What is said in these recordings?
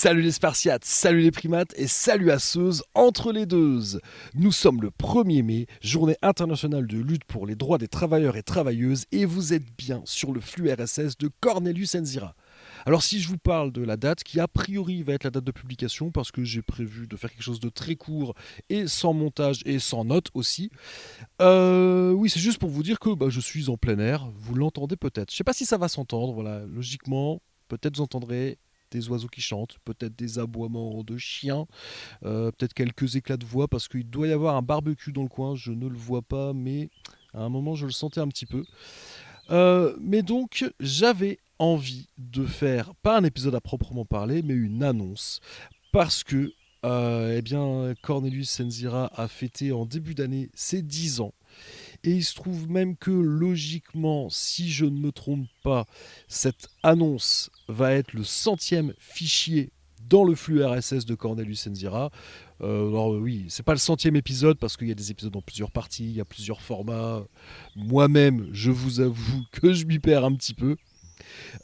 Salut les Spartiates, salut les primates et salut à ceux entre les deux. Nous sommes le 1er mai, journée internationale de lutte pour les droits des travailleurs et travailleuses, et vous êtes bien sur le flux RSS de Cornelius Enzira. Alors si je vous parle de la date, qui a priori va être la date de publication, parce que j'ai prévu de faire quelque chose de très court et sans montage et sans notes aussi, oui c'est juste pour vous dire que je suis en plein air, vous l'entendez peut-être. Je sais pas si ça va s'entendre, voilà, logiquement, peut-être vous entendrez des oiseaux qui chantent, peut-être des aboiements de chiens, peut-être quelques éclats de voix, parce qu'il doit y avoir un barbecue dans le coin, je ne le vois pas, mais à un moment je le sentais un petit peu. Mais donc j'avais envie de faire, pas un épisode à proprement parler, mais une annonce, parce que Cornelius Senzira a fêté en début d'année ses 10 ans. Et il se trouve même que logiquement, si je ne me trompe pas, cette annonce va être le 100e fichier dans le flux RSS de Cornelius Enzira. Alors oui, c'est pas le 100e épisode parce qu'il y a des épisodes en plusieurs parties, il y a plusieurs formats. Moi-même, je vous avoue que je m'y perds un petit peu.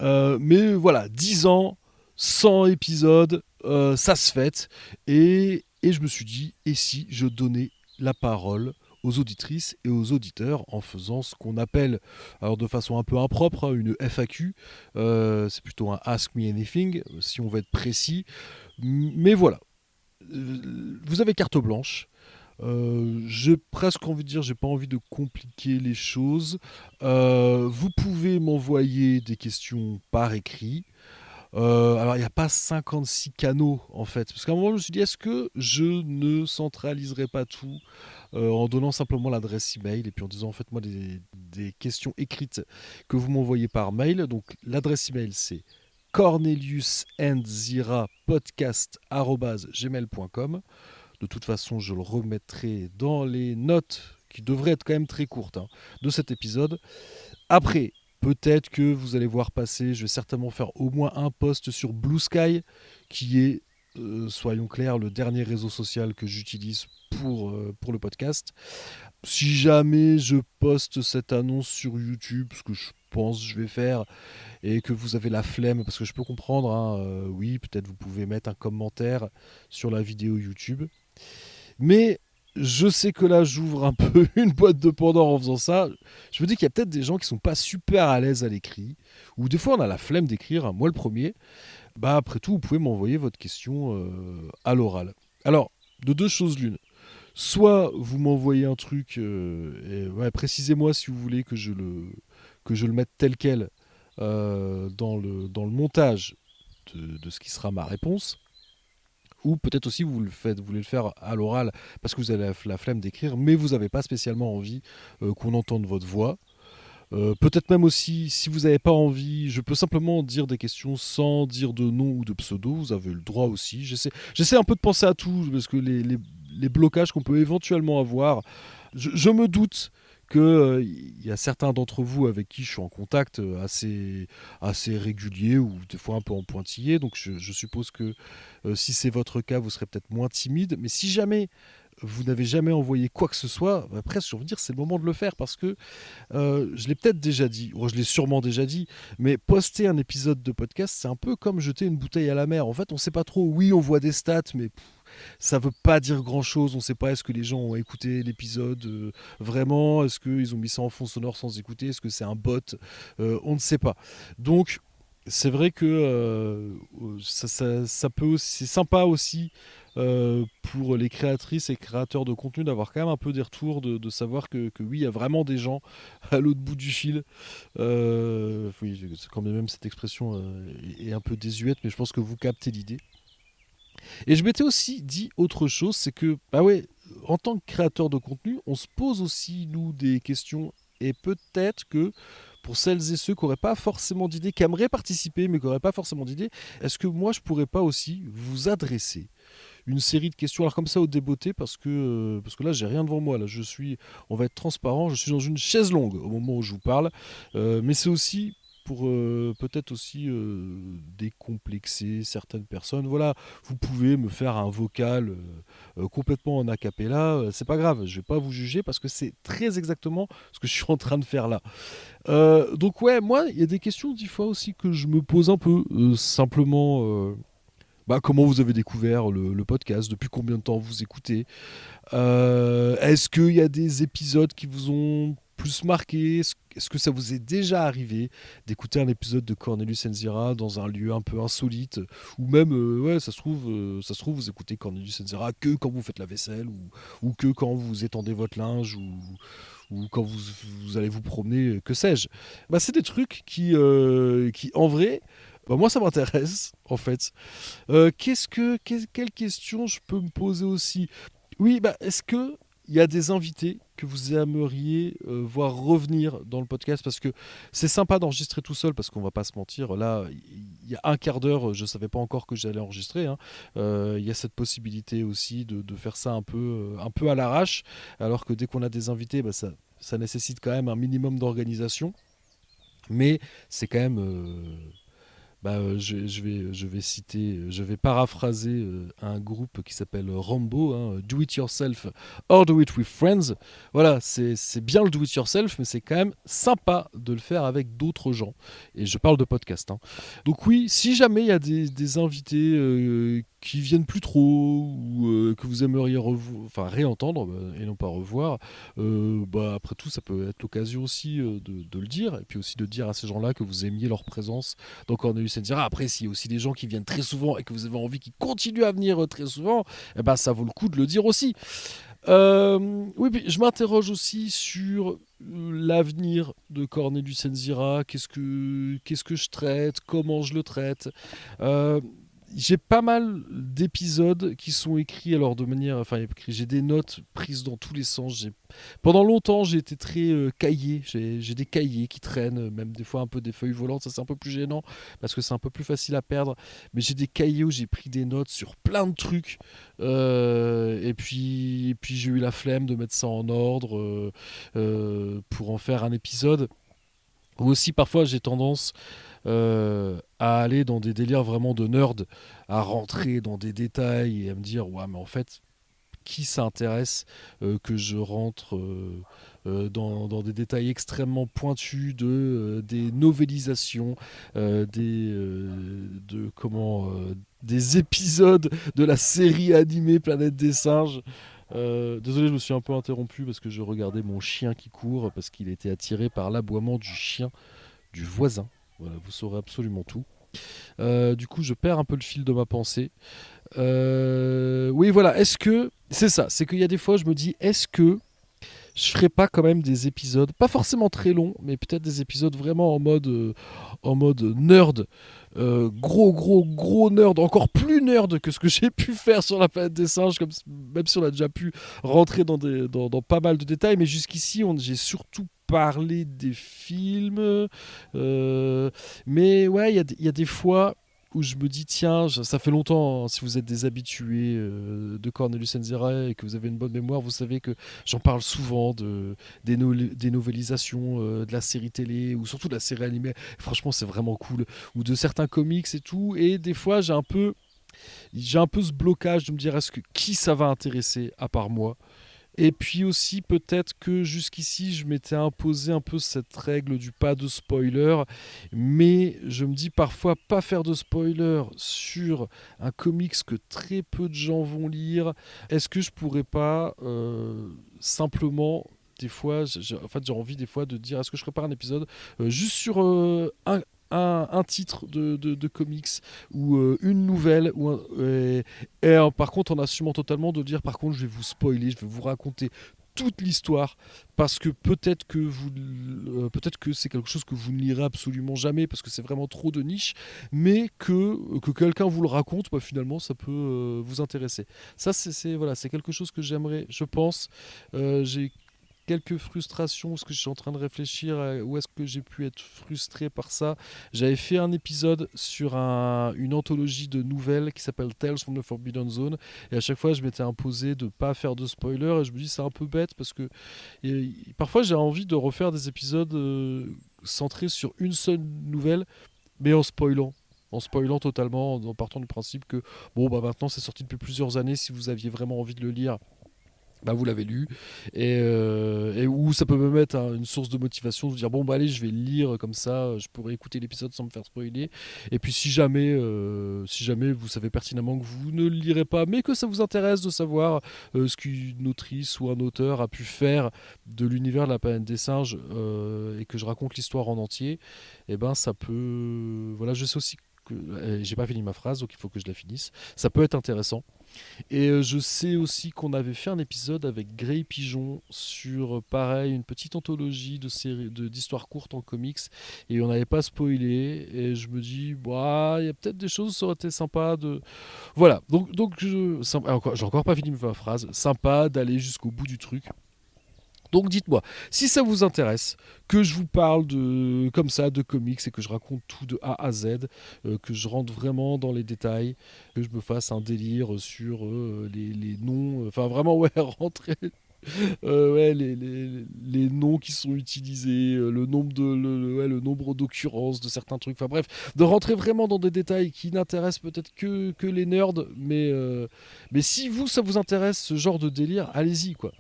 Mais voilà, 10 ans, 100 épisodes, ça se fête. Et je me suis dit, et si je donnais la parole aux auditrices et aux auditeurs en faisant ce qu'on appelle, alors de façon un peu impropre, une FAQ, c'est plutôt un Ask Me Anything, si on veut être précis. Mais voilà, vous avez carte blanche. J'ai presque envie de dire, j'ai pas envie de compliquer les choses. Vous pouvez m'envoyer des questions par écrit. Alors, il n'y a pas 56 canaux, en fait. Parce qu'à un moment, je me suis dit, est-ce que je ne centraliserai pas tout en donnant simplement l'adresse email et puis en disant, faites-moi des questions écrites que vous m'envoyez par mail. Donc, l'adresse email, c'est corneliusendzirapodcast@gmail.com. De toute façon, je le remettrai dans les notes qui devraient être quand même très courtes de cet épisode. Après, peut-être que vous allez voir passer, je vais certainement faire au moins un post sur Blue Sky, qui est, soyons clairs, le dernier réseau social que j'utilise pour le podcast. Si jamais je poste cette annonce sur YouTube, ce que je pense que je vais faire, et que vous avez la flemme, parce que je peux comprendre, oui, peut-être vous pouvez mettre un commentaire sur la vidéo YouTube. Mais je sais que là, j'ouvre un peu une boîte de Pandore en faisant ça. Je me dis qu'il y a peut-être des gens qui sont pas super à l'aise à l'écrit, ou des fois on a la flemme d'écrire, moi le premier. Après tout, vous pouvez m'envoyer votre question à l'oral. Alors, de deux choses l'une. Soit vous m'envoyez un truc, précisez-moi si vous voulez que je le mette tel quel dans le montage de ce qui sera ma réponse. Ou peut-être aussi vous voulez le faire à l'oral parce que vous avez la flemme d'écrire, mais vous n'avez pas spécialement envie qu'on entende votre voix. Peut-être même aussi, si vous n'avez pas envie, je peux simplement dire des questions sans dire de nom ou de pseudo, vous avez le droit aussi. J'essaie un peu de penser à tout, parce que les blocages qu'on peut éventuellement avoir, je me doute qu'il y a certains d'entre vous avec qui je suis en contact assez régulier ou des fois un peu en pointillé, donc je suppose que si c'est votre cas, vous serez peut-être moins timide, mais si jamais vous n'avez jamais envoyé quoi que ce soit, presque je veux dire c'est le moment de le faire parce que je l'ai peut-être déjà dit, ou je l'ai sûrement déjà dit, mais poster un épisode de podcast, c'est un peu comme jeter une bouteille à la mer. En fait, on sait pas trop. Oui, on voit des stats, mais ça veut pas dire grand-chose. On sait pas est-ce que les gens ont écouté l'épisode vraiment, est-ce qu'ils ont mis ça en fond sonore sans écouter, est-ce que c'est un bot, on ne sait pas. Donc c'est vrai que ça peut aussi, c'est sympa aussi pour les créatrices et créateurs de contenu d'avoir quand même un peu des retours, de savoir que oui, il y a vraiment des gens à l'autre bout du fil. Oui, quand même cette expression est un peu désuète, mais je pense que vous captez l'idée. Et je m'étais aussi dit autre chose, c'est que, en tant que créateur de contenu, on se pose aussi, nous, des questions. Et peut-être que pour celles et ceux qui n'auraient pas forcément d'idées, qui aimeraient participer, mais qui n'auraient pas forcément d'idées, est-ce que moi, je pourrais pas aussi vous adresser une série de questions, alors comme ça au débeauté, parce que là, j'ai rien devant moi. Là, on va être transparent, je suis dans une chaise longue au moment où je vous parle. Mais c'est aussi pour peut-être aussi décomplexer certaines personnes. Voilà, vous pouvez me faire un vocal complètement en a cappella, c'est pas grave, je vais pas vous juger parce que c'est très exactement ce que je suis en train de faire là. Donc ouais, moi, il y a des questions des fois aussi que je me pose un peu, simplement comment vous avez découvert le podcast, depuis combien de temps vous écoutez. Est-ce qu'il y a des épisodes qui vous ont plus marqué? Est-ce que ça vous est déjà arrivé d'écouter un épisode de Cornelius Enzira dans un lieu un peu insolite, ou même, ouais, ça se trouve, vous écoutez Cornelius Enzira que quand vous faites la vaisselle, ou que quand vous étendez votre linge, ou quand vous allez vous promener, que sais-je. C'est des trucs qui en vrai, moi ça m'intéresse en fait. Quelle question je peux me poser aussi? Oui, est-ce que il y a des invités que vous aimeriez voir revenir dans le podcast? Parce que c'est sympa d'enregistrer tout seul, parce qu'on va pas se mentir. Là, il y a un quart d'heure, je savais pas encore que j'allais enregistrer, hein. Il y a cette possibilité aussi de faire ça un peu à l'arrache, alors que dès qu'on a des invités, ça nécessite quand même un minimum d'organisation. Mais c'est quand même... je vais paraphraser un groupe qui s'appelle Rambo, hein, Do It Yourself or Do It With Friends. Voilà, c'est bien le Do It Yourself, mais c'est quand même sympa de le faire avec d'autres gens. Et je parle de podcast, hein. Donc oui, si jamais il y a des invités qui viennent plus trop, ou que vous aimeriez réentendre, et non pas revoir, après tout, ça peut être l'occasion aussi de le dire, et puis aussi de dire à ces gens-là que vous aimiez leur présence dans Cornelius Enzira. Après, s'il y a aussi des gens qui viennent très souvent et que vous avez envie qu'ils continuent à venir très souvent, ça vaut le coup de le dire aussi. Oui, puis je m'interroge aussi sur l'avenir de Cornelius Enzira. Qu'est-ce que je traite? Comment je le traite? J'ai pas mal d'épisodes qui sont écrits, alors de manière, j'ai des notes prises dans tous les sens. Pendant longtemps, j'ai été très cahier. J'ai des cahiers qui traînent, même des fois un peu des feuilles volantes. Ça, c'est un peu plus gênant parce que c'est un peu plus facile à perdre. Mais j'ai des cahiers où j'ai pris des notes sur plein de trucs. Et puis j'ai eu la flemme de mettre ça en ordre pour en faire un épisode. Ou aussi, parfois, j'ai tendance à aller dans des délires vraiment de nerd, à rentrer dans des détails et à me dire, ouais, mais en fait, qui s'intéresse que je rentre dans des détails extrêmement pointus des novélisations, des épisodes de la série animée Planète des Singes. Désolé, je me suis un peu interrompu parce que je regardais mon chien qui court, parce qu'il était attiré par l'aboiement du chien du voisin. Voilà, vous saurez absolument tout. Du coup, je perds un peu le fil de ma pensée. Oui, voilà. Est-ce que c'est ça? C'est qu'il y a des fois, je me dis, est-ce que je ferais pas quand même des épisodes, pas forcément très longs, mais peut-être des épisodes vraiment en mode nerd, gros nerd, encore plus nerd que ce que j'ai pu faire sur la planète des singes, même si on a déjà pu rentrer dans pas mal de détails, mais jusqu'ici, j'ai surtout parlé des films, mais ouais, il y a des fois où je me dis, tiens, ça fait longtemps, hein, si vous êtes des habitués de Cornelius Enzira et que vous avez une bonne mémoire, vous savez que j'en parle souvent des novélisations de la série télé, ou surtout de la série animée. Franchement, c'est vraiment cool. Ou de certains comics et tout. Et des fois, j'ai un peu ce blocage de me dire, qui ça va intéresser à part moi? Et puis aussi, peut-être que jusqu'ici, je m'étais imposé un peu cette règle du pas de spoiler, mais je me dis parfois, pas faire de spoiler sur un comics que très peu de gens vont lire. Est-ce que je pourrais pas simplement, des fois, j'ai envie des fois de dire, est-ce que je ferais pas un épisode juste sur un titre de comics, ou une nouvelle, par contre, en assumant totalement de dire, par contre, je vais vous spoiler, je vais vous raconter toute l'histoire, parce que peut-être que c'est quelque chose que vous ne lirez absolument jamais, parce que c'est vraiment trop de niche, mais que quelqu'un vous le raconte, finalement ça peut vous intéresser. Ça, voilà, c'est quelque chose que j'aimerais, je pense. J'ai quelques frustrations, parce que je suis en train de réfléchir à où est-ce que j'ai pu être frustré par ça. J'avais fait un épisode sur une anthologie de nouvelles qui s'appelle Tales from the Forbidden Zone, et à chaque fois je m'étais imposé de ne pas faire de spoiler, et je me dis c'est un peu bête, parce que parfois j'ai envie de refaire des épisodes centrés sur une seule nouvelle, mais en spoilant totalement, en partant du principe que maintenant c'est sorti depuis plusieurs années, si vous aviez vraiment envie de le lire, bah, vous l'avez lu, et où ça peut me mettre une source de motivation, de dire bon bah allez je vais le lire comme ça, je pourrais écouter l'épisode sans me faire spoiler. Et puis si jamais vous savez pertinemment que vous ne le lirez pas, mais que ça vous intéresse de savoir ce qu'une autrice ou un auteur a pu faire de l'univers de la planète des singes, et que je raconte l'histoire en entier, et ben ça peut, voilà, je sais aussi que j'ai pas fini ma phrase donc il faut que je la finisse, ça peut être intéressant. Et je sais aussi qu'on avait fait un épisode avec Grey Pigeon sur, pareil, une petite anthologie d'histoires courtes en comics. Et on n'avait pas spoilé. Et je me dis, bah, il y a peut-être des choses, ça aurait été sympa de. Voilà. J'ai encore pas fini ma phrase. Sympa d'aller jusqu'au bout du truc. Donc dites-moi, si ça vous intéresse, que je vous parle de comme ça de comics et que je raconte tout de A à Z, que je rentre vraiment dans les détails, que je me fasse un délire sur les noms, enfin vraiment ouais, rentrer ouais, les noms qui sont utilisés, le nombre ouais, le nombre d'occurrences de certains trucs, enfin bref, de rentrer vraiment dans des détails qui n'intéressent peut-être que les nerds, mais si vous ça vous intéresse ce genre de délire, allez-y quoi.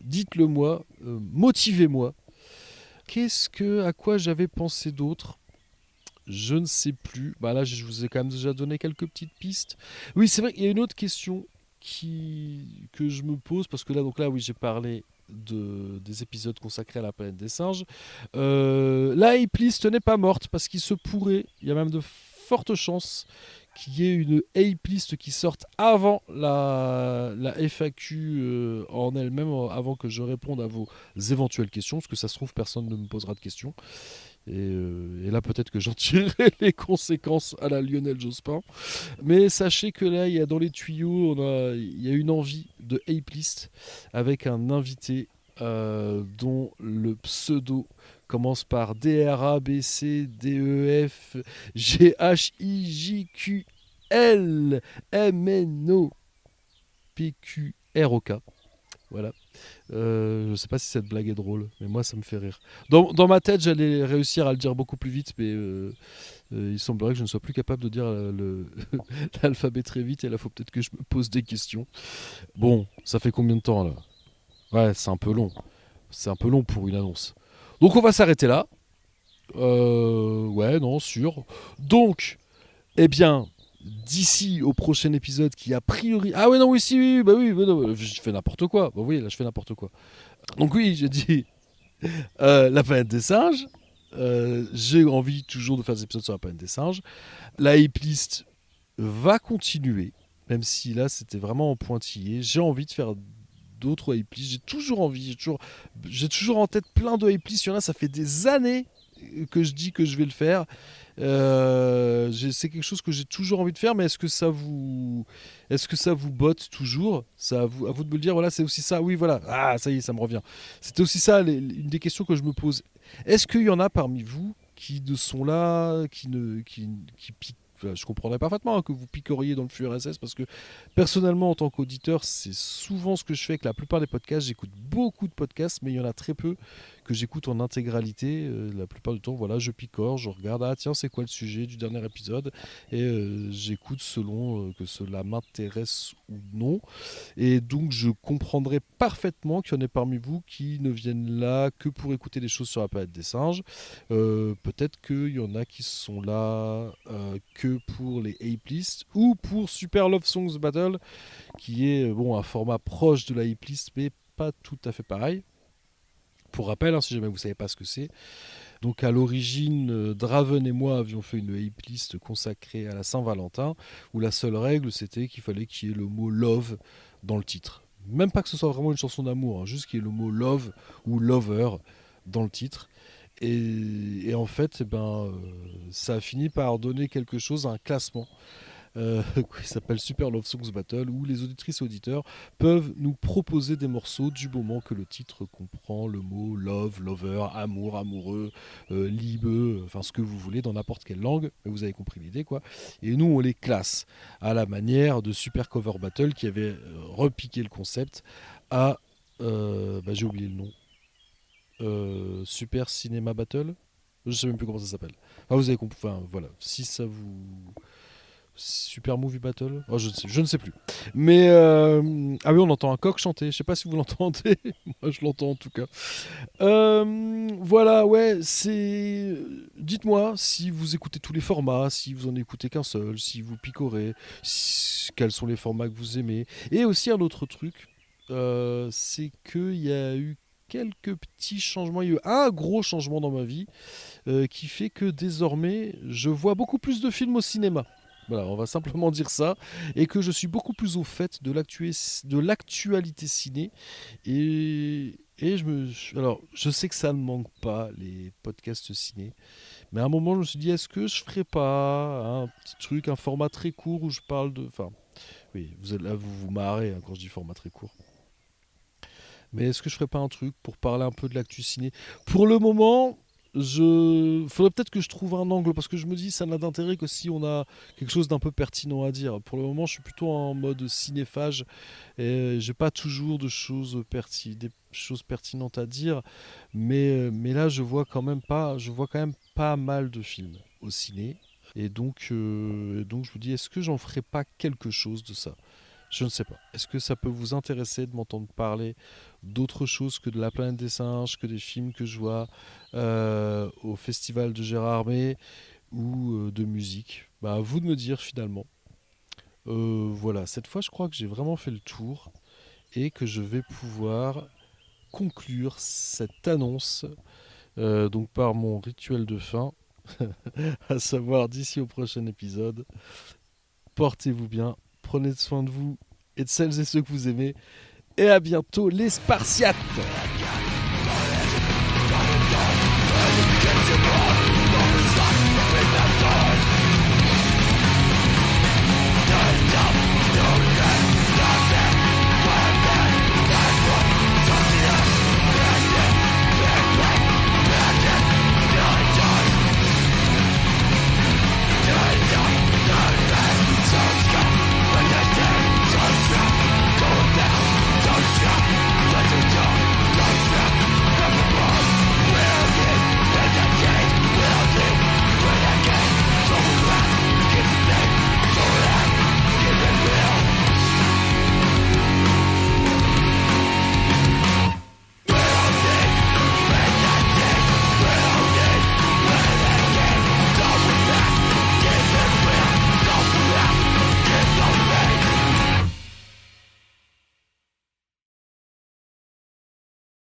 Dites-le moi, motivez-moi. À quoi j'avais pensé d'autre? Je ne sais plus. Bah là, je vous ai quand même déjà donné quelques petites pistes. Oui, c'est vrai qu'il y a une autre question que je me pose, parce que là, oui, j'ai parlé des épisodes consacrés à la planète des singes. La Hype-List n'est pas morte, parce qu'il se pourrait, il y a même de fortes chances qu'il y ait une Hype-List qui sorte avant la FAQ en elle-même, avant que je réponde à vos éventuelles questions, parce que ça se trouve, personne ne me posera de questions. Et là, peut-être que j'en tirerai les conséquences à la Lionel Jospin. Mais sachez que là, il y a dans les tuyaux, il y a une envie de Ape List avec un invité dont le pseudo commence par DRABCDEFGHIJQLMNOPQROK. Voilà. Je sais pas si cette blague est drôle, mais moi ça me fait rire. Dans ma tête, j'allais réussir à le dire beaucoup plus vite, mais il semblerait que je ne sois plus capable de dire l'alphabet très vite, et là, il faut peut-être que je me pose des questions. Bon, ça fait combien de temps là? Ouais, c'est un peu long. C'est un peu long pour une annonce. Donc on va s'arrêter là. Ouais, non, sûr. Donc, eh bien, d'ici au prochain épisode qui a priori... Ah ouais, non, oui, si, oui, bah oui, bah non, je fais n'importe quoi. Bah oui, là, je fais n'importe quoi. Donc oui, j'ai dit la planète des singes. J'ai envie toujours de faire des épisodes sur la planète des singes. La hip list va continuer, même si là c'était vraiment en pointillé. J'ai envie de faire d'autres hype lists. J'ai toujours envie, j'ai toujours en tête plein de hype lists. Il y en a, ça fait des années que je dis que je vais le faire. C'est quelque chose que j'ai toujours envie de faire, mais est-ce que ça vous botte toujours? C'est à vous de me le dire. Voilà, c'est aussi ça. Oui, voilà. Ah, ça y est, ça me revient. C'était aussi ça, une des questions que je me pose. Est-ce qu'il y en a parmi vous qui ne sont là, qui piquent? Enfin, je comprendrais parfaitement que vous piqueriez dans le flux RSS, parce que personnellement, en tant qu'auditeur, c'est souvent ce que je fais avec la plupart des podcasts. J'écoute beaucoup de podcasts, mais il y en a très peu que j'écoute en intégralité. La plupart du temps, voilà, je picore, je regarde, ah tiens, c'est quoi le sujet du dernier épisode, et j'écoute selon que cela m'intéresse ou non. Et donc, je comprendrais parfaitement qu'il y en ait parmi vous qui ne viennent là que pour écouter des choses sur la planète des singes. Peut-être qu'il y en a qui sont là que pour les Ape List ou pour Super Love Songs Battle, qui est bon, un format proche de la Ape List, mais pas tout à fait pareil. Pour rappel, si jamais vous ne savez pas ce que c'est, donc à l'origine, Draven et moi avions fait une Ape List consacrée à la Saint-Valentin, où la seule règle c'était qu'il fallait qu'il y ait le mot love dans le titre. Même pas que ce soit vraiment une chanson d'amour, juste qu'il y ait le mot love ou lover dans le titre. Et en fait, ça a fini par donner quelque chose, un classement qui s'appelle Super Love Songs Battle, où les auditrices et auditeurs peuvent nous proposer des morceaux du moment que le titre comprend le mot love, lover, amour, amoureux, liebe, enfin ce que vous voulez dans n'importe quelle langue, mais vous avez compris l'idée quoi. Et nous on les classe à la manière de Super Cover Battle qui avait repiqué le concept à j'ai oublié le nom. Super Cinéma Battle, je sais même plus comment ça s'appelle. Enfin, vous avez compris. Enfin voilà, si ça vous Super Movie Battle. Oh, je ne sais plus. Mais ah oui, on entend un coq chanter. Je sais pas si vous l'entendez. Moi, je l'entends en tout cas. Voilà, ouais, c'est. Dites-moi si vous écoutez tous les formats, si vous en écoutez qu'un seul, si vous picorez, quels sont les formats que vous aimez. Et aussi un autre truc, c'est qu'il y a eu quelques petits changements. Il y a eu un gros changement dans ma vie qui fait que désormais, je vois beaucoup plus de films au cinéma. Voilà, on va simplement dire ça. Et que je suis beaucoup plus au fait de l'actualité ciné. Alors, je sais que ça ne manque pas, les podcasts ciné. Mais à un moment, je me suis dit, est-ce que je ferais pas un petit truc, un format très court où je parle de. Enfin, oui, là, vous vous marrez quand je dis format très court. Mais est-ce que je ferais pas un truc pour parler un peu de l'actu ciné? Pour le moment, faudrait peut-être que je trouve un angle parce que je me dis ça n'a d'intérêt que si on a quelque chose d'un peu pertinent à dire. Pour le moment, je suis plutôt en mode cinéphage et j'ai pas toujours des choses pertinentes à dire. Mais là, je vois quand même pas mal de films au ciné. Et donc je me dis, est-ce que j'en ferais pas quelque chose de ça? Je ne sais pas. Est-ce que ça peut vous intéresser de m'entendre parler d'autre chose que de La Planète des Singes, que des films que je vois au Festival de Gérard Armé ou de musique? Bah, à vous de me dire finalement. Voilà, cette fois je crois que j'ai vraiment fait le tour et que je vais pouvoir conclure cette annonce donc par mon rituel de fin, à savoir d'ici au prochain épisode. Portez-vous bien, prenez soin de vous et de celles et ceux que vous aimez. Et à bientôt les Spartiates!